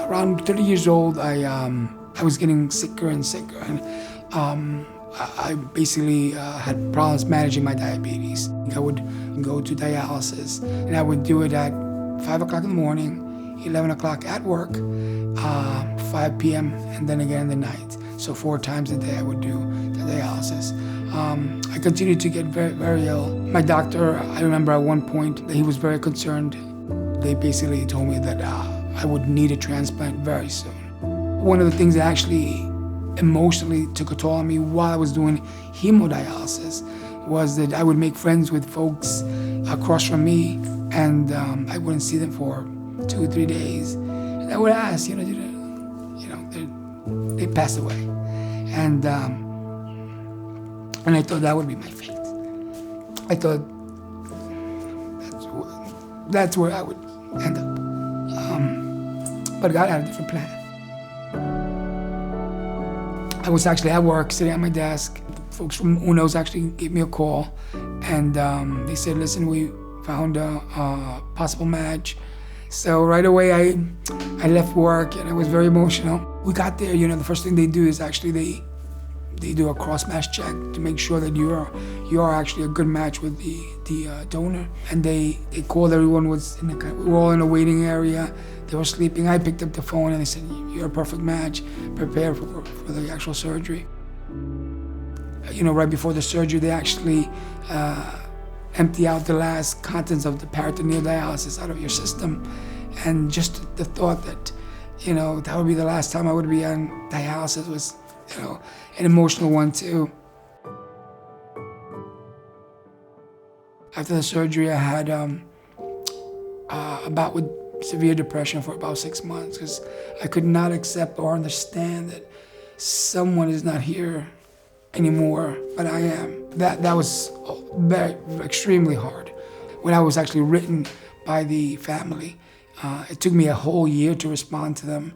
around 30 years old, I was getting sicker and sicker, and I basically had problems managing my diabetes. I would go to dialysis, and I would do it at 5 o'clock in the morning, 11 o'clock at work, 5 p.m., and then again in the night. So 4 times a day I would do the dialysis. I continued to get very, very ill. My doctor, I remember at one point, he was very concerned. They basically told me that I would need a transplant very soon. One of the things that actually emotionally took a toll on me while I was doing hemodialysis was that I would make friends with folks across from me, and I wouldn't see them for 2 or 3 days. And I would ask, they passed away. And I thought that would be my fate. I thought that's where I would end up. But God had a different plan. I was actually at work, sitting at my desk. Folks from UNO's actually gave me a call, and they said, listen, we found a possible match. So right away, I left work, and I was very emotional. We got there, the first thing they do is actually they do a cross-match check to make sure that you are actually a good match with the donor. And they called, everyone was we were all in a waiting area. They were sleeping. I picked up the phone and they said, you're a perfect match. Prepare for the actual surgery. Right before the surgery, they actually empty out the last contents of the peritoneal dialysis out of your system. And just the thought that, that would be the last time I would be on dialysis was, an emotional one too. After the surgery, I had a bout with severe depression for about 6 months because I could not accept or understand that someone is not here anymore, but I am. That was very, extremely hard. When I was actually written by the family, it took me a whole year to respond to them.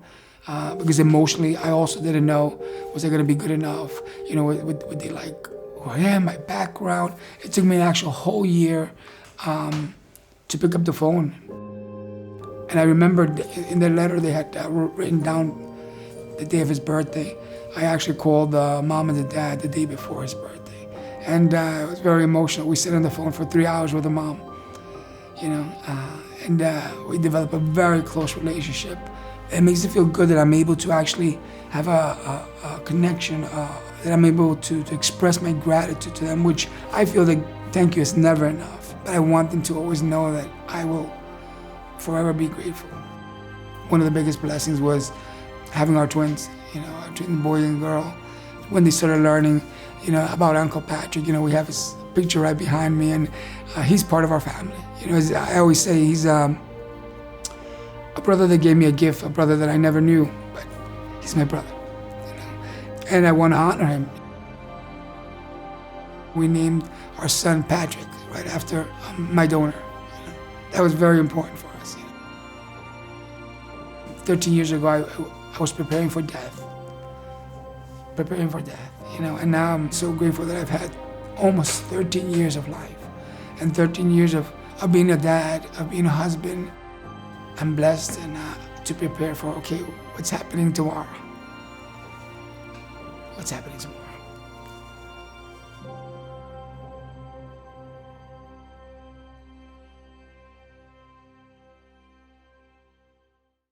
Because emotionally, I also didn't know, was I gonna be good enough? Would they like who I am, my background? It took me an actual whole year to pick up the phone. And I remembered in the letter they had written down the day of his birthday. I actually called the mom and the dad the day before his birthday. And it was very emotional. We sat on the phone for 3 hours with the mom, and we developed a very close relationship. It makes me feel good that I'm able to actually have a connection, that I'm able to express my gratitude to them, which I feel that thank you is never enough. But I want them to always know that I will forever be grateful. One of the biggest blessings was having our twins, our twin boy and girl. When they started learning, about Uncle Patrick, we have his picture right behind me, and he's part of our family. As I always say, he's a brother that gave me a gift, a brother that I never knew, but he's my brother, and I want to honor him. We named our son Patrick right after my donor. That was very important for us. 13 years ago, I was preparing for death, and now I'm so grateful that I've had almost 13 years of life, and 13 years of being a dad, of being a husband. I'm blessed and to prepare for, what's happening tomorrow? What's happening tomorrow?